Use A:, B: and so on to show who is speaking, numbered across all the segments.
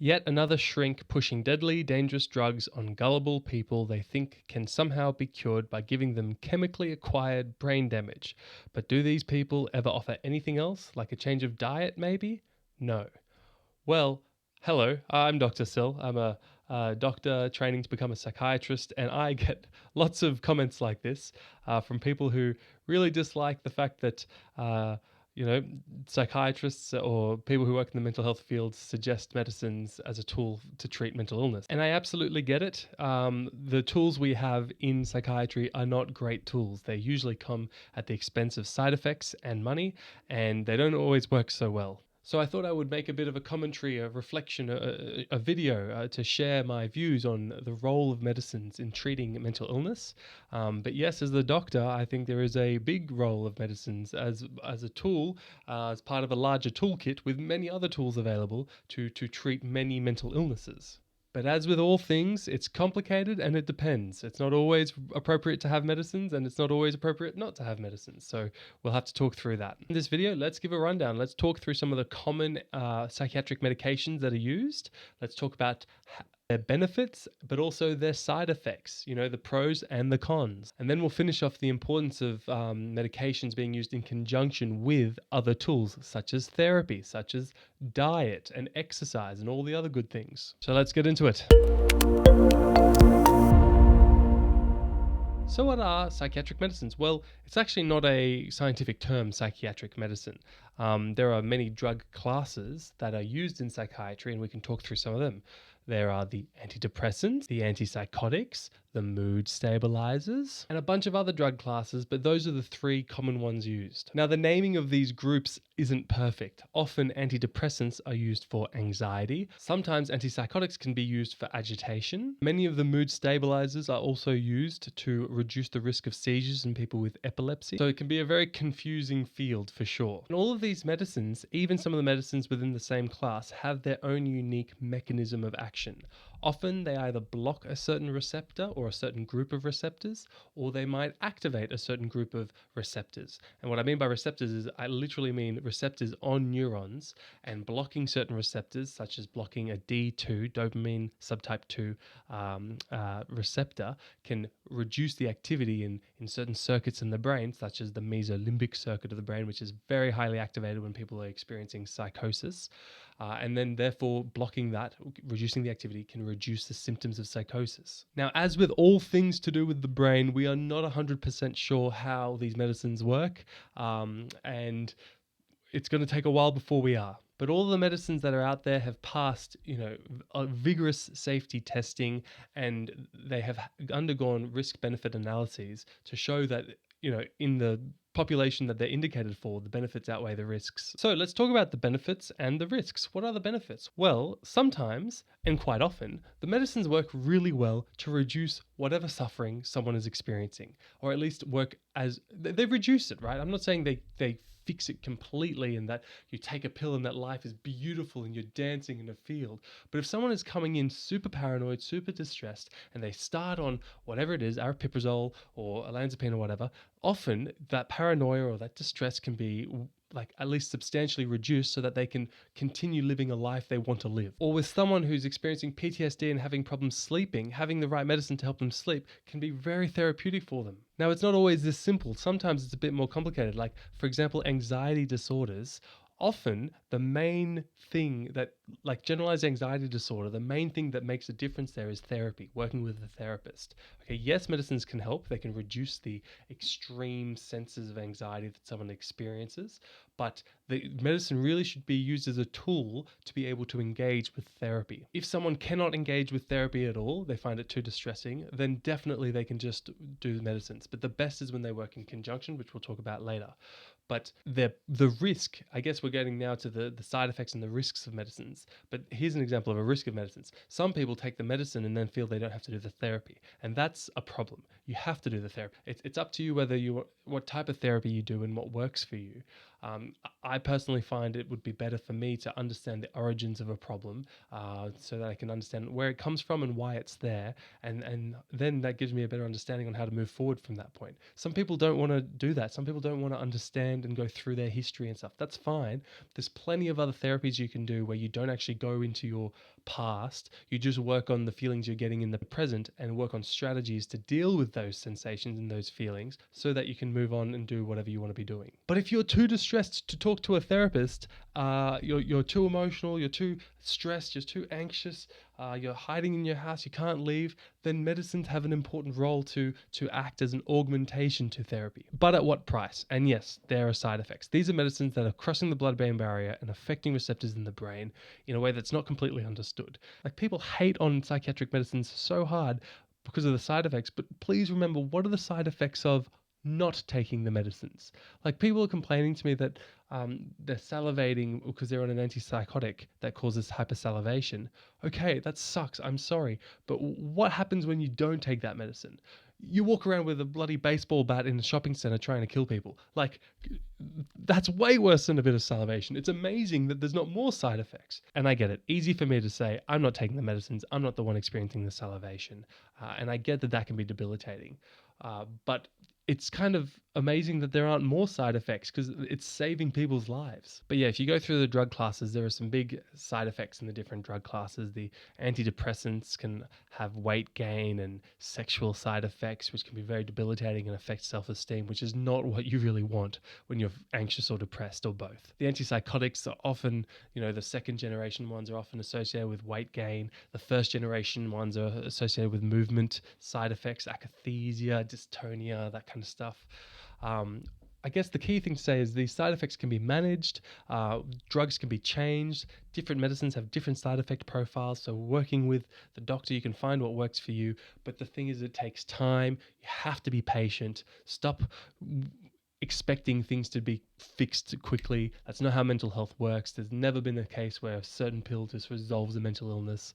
A: Yet another shrink pushing deadly, dangerous drugs on gullible people they think can somehow be cured by giving them chemically acquired brain damage. But do these people ever offer anything else, like a change of diet maybe? No. Well, hello, I'm Dr. Sill. I'm a doctor training to become a psychiatrist, and I get lots of comments like this from people who really dislike the fact that, uh, you know, psychiatrists or people who work in the mental health field suggest medicines as a tool to treat mental illness. And I absolutely get it. The tools we have in psychiatry are not great tools. They usually come at the expense of side effects and money, and they don't always work so well. So I thought I would make a bit of a commentary, a reflection, a video to share my views on the role of medicines in treating mental illness. But yes, as the doctor, I think there is a big role of medicines as a tool, as part of a larger toolkit with many other tools available to treat many mental illnesses. But as with all things, it's complicated and it depends. It's not always appropriate to have medicines, and it's not always appropriate not to have medicines. So we'll have to talk through that. In this video, let's give a rundown. Let's talk through some of the common psychiatric medications that are used. Let's talk about their benefits, but also their side effects, the pros and the cons. And then we'll finish off the importance of medications being used in conjunction with other tools, such as therapy, such as diet and exercise and all the other good things. So let's get into it. So what are psychiatric medicines? Well, it's actually not a scientific term, psychiatric medicine. There are many drug classes that are used in psychiatry, and we can talk through some of them. There are the antidepressants, the antipsychotics, the mood stabilizers, and a bunch of other drug classes, but those are the three common ones used. Now, the naming of these groups isn't perfect. Often antidepressants are used for anxiety. Sometimes antipsychotics can be used for agitation. Many of the mood stabilizers are also used to reduce the risk of seizures in people with epilepsy. So it can be a very confusing field for sure. And all of these medicines, even some of the medicines within the same class, have their own unique mechanism of action. Often they either block a certain receptor or a certain group of receptors, or they might activate a certain group of receptors. And what I mean by receptors is I literally mean receptors on neurons, and blocking certain receptors, such as blocking a D2, dopamine subtype 2 receptor, can reduce the activity in certain circuits in the brain, such as the mesolimbic circuit of the brain, which is very highly activated when people are experiencing psychosis. And then therefore blocking that, reducing the activity, can reduce the symptoms of psychosis. Now, as with all things to do with the brain, we are not 100% sure how these medicines work, and it's going to take a while before we are. But all the medicines that are out there have passed, a vigorous safety testing, and they have undergone risk-benefit analyses to show that, in the population that they're indicated for, the benefits outweigh the risks. So let's talk about the benefits and the risks. What are the benefits? Well, sometimes, and quite often, the medicines work really well to reduce whatever suffering someone is experiencing, or at least work as they reduce it, right? I'm not saying they fix it completely and that you take a pill and that life is beautiful and you're dancing in a field. But if someone is coming in super paranoid, super distressed, and they start on whatever it is, aripiprazole or olanzapine or whatever, often that paranoia or that distress can be at least substantially reduced so that they can continue living a life they want to live. Or with someone who's experiencing PTSD and having problems sleeping, having the right medicine to help them sleep can be very therapeutic for them. Now, it's not always this simple. Sometimes it's a bit more complicated. Like, for example, anxiety disorders. Often the main thing that, like generalized anxiety disorder, the main thing that makes a difference there is therapy, working with a therapist. Okay, yes, medicines can help. They can reduce the extreme senses of anxiety that someone experiences, but the medicine really should be used as a tool to be able to engage with therapy. If someone cannot engage with therapy at all, they find it too distressing, then definitely they can just do the medicines. But the best is when they work in conjunction, which we'll talk about later. But the risk, I guess we're getting now to the side effects and the risks of medicines. But here's an example of a risk of medicines. Some people take the medicine and then feel they don't have to do the therapy. And that's a problem. You have to do the therapy. It's up to you whether what type of therapy you do and what works for you. I personally find it would be better for me to understand the origins of a problem, so that I can understand where it comes from and why it's there, and then that gives me a better understanding on how to move forward from that point. Some people don't want to do that. Some people don't want to understand and go through their history and stuff. That's fine. There's plenty of other therapies you can do where you don't actually go into your past. You just work on the feelings you're getting in the present and work on strategies to deal with those sensations and those feelings so that you can move on and do whatever you want to be doing. But if you're too distressed to talk to a therapist, you're too emotional, you're too stressed, you're too anxious, you're hiding in your house, you can't leave, then medicines have an important role to act as an augmentation to therapy. But at what price? And yes, there are side effects. These are medicines that are crossing the blood-brain barrier and affecting receptors in the brain in a way that's not completely understood. Like, people hate on psychiatric medicines so hard because of the side effects, but please remember, what are the side effects of not taking the medicines? Like, people are complaining to me that they're salivating because they're on an antipsychotic that causes hypersalivation. Okay, that sucks. I'm sorry. But what happens when you don't take that medicine? You walk around with a bloody baseball bat in a shopping center trying to kill people. Like, that's way worse than a bit of salivation. It's amazing that there's not more side effects. And I get it. Easy for me to say, I'm not taking the medicines. I'm not the one experiencing the salivation. And I get that that can be debilitating. But it's kind of amazing that there aren't more side effects because it's saving people's lives. But yeah, if you go through the drug classes, there are some big side effects in the different drug classes. The antidepressants can have weight gain and sexual side effects, which can be very debilitating and affect self-esteem, which is not what you really want when you're anxious or depressed, or both. The antipsychotics are often, the second generation ones are often associated with weight gain. The first generation ones are associated with movement side effects, akathisia, dystonia, that kind of stuff. I guess the key thing to say is these side effects can be managed, drugs can be changed, different medicines have different side effect profiles, so working with the doctor you can find what works for you, but the thing is, it takes time. You have to be patient. Stop expecting things to be fixed quickly. That's not how mental health works. There's never been a case where a certain pill just resolves a mental illness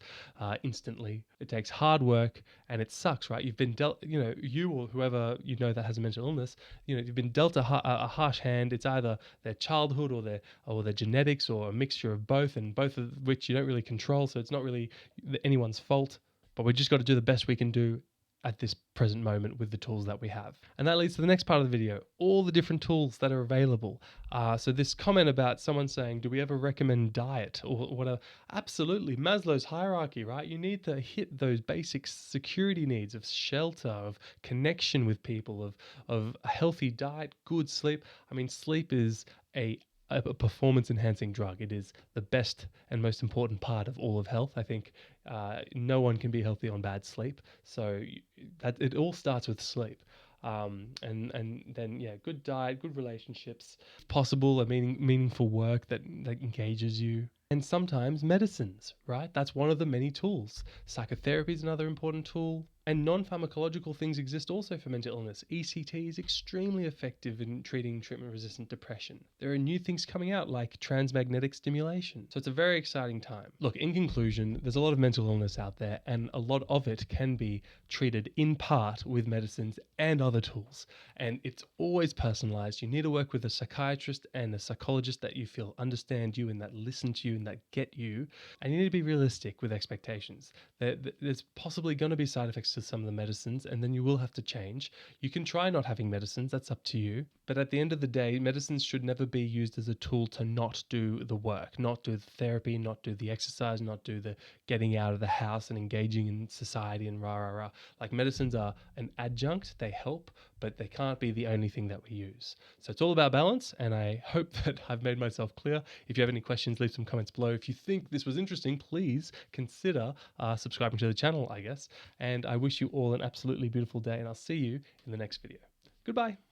A: instantly. It takes hard work, and it sucks, right? You've been dealt, you or whoever that has a mental illness, you've been dealt a harsh hand. It's either their childhood or their genetics, or a mixture of both, and both of which you don't really control. So it's not really anyone's fault. But we just got to do the best we can do at this present moment with the tools that we have. And that leads to the next part of the video, all the different tools that are available. So this comment about someone saying, do we ever recommend diet or whatever? Absolutely. Maslow's hierarchy, right? You need to hit those basic security needs of shelter, of connection with people, of a healthy diet, good sleep. I mean, sleep is a performance enhancing drug. It is the best and most important part of all of health. I think no one can be healthy on bad sleep. So that it all starts with sleep. And then, yeah, good diet, good relationships, if possible, a meaningful work that engages you. And sometimes medicines, right? That's one of the many tools. Psychotherapy is another important tool. And non-pharmacological things exist also for mental illness. ECT is extremely effective in treating treatment-resistant depression. There are new things coming out like transmagnetic stimulation. So it's a very exciting time. Look, in conclusion, there's a lot of mental illness out there, and a lot of it can be treated in part with medicines and other tools. And it's always personalized. You need to work with a psychiatrist and a psychologist that you feel understand you and that listen to you and that get you. And you need to be realistic with expectations. There's possibly going to be side effects to some of the medicines, and then you will have to change. You can try not having medicines, that's up to you. But at the end of the day, medicines should never be used as a tool to not do the work, not do the therapy, not do the exercise, not do the getting out of the house and engaging in society and rah, rah, rah. Like, medicines are an adjunct, they help, but they can't be the only thing that we use. So it's all about balance, and I hope that I've made myself clear. If you have any questions, leave some comments below. If you think this was interesting, please consider subscribing to the channel, I guess. And I wish you all an absolutely beautiful day, and I'll see you in the next video. Goodbye.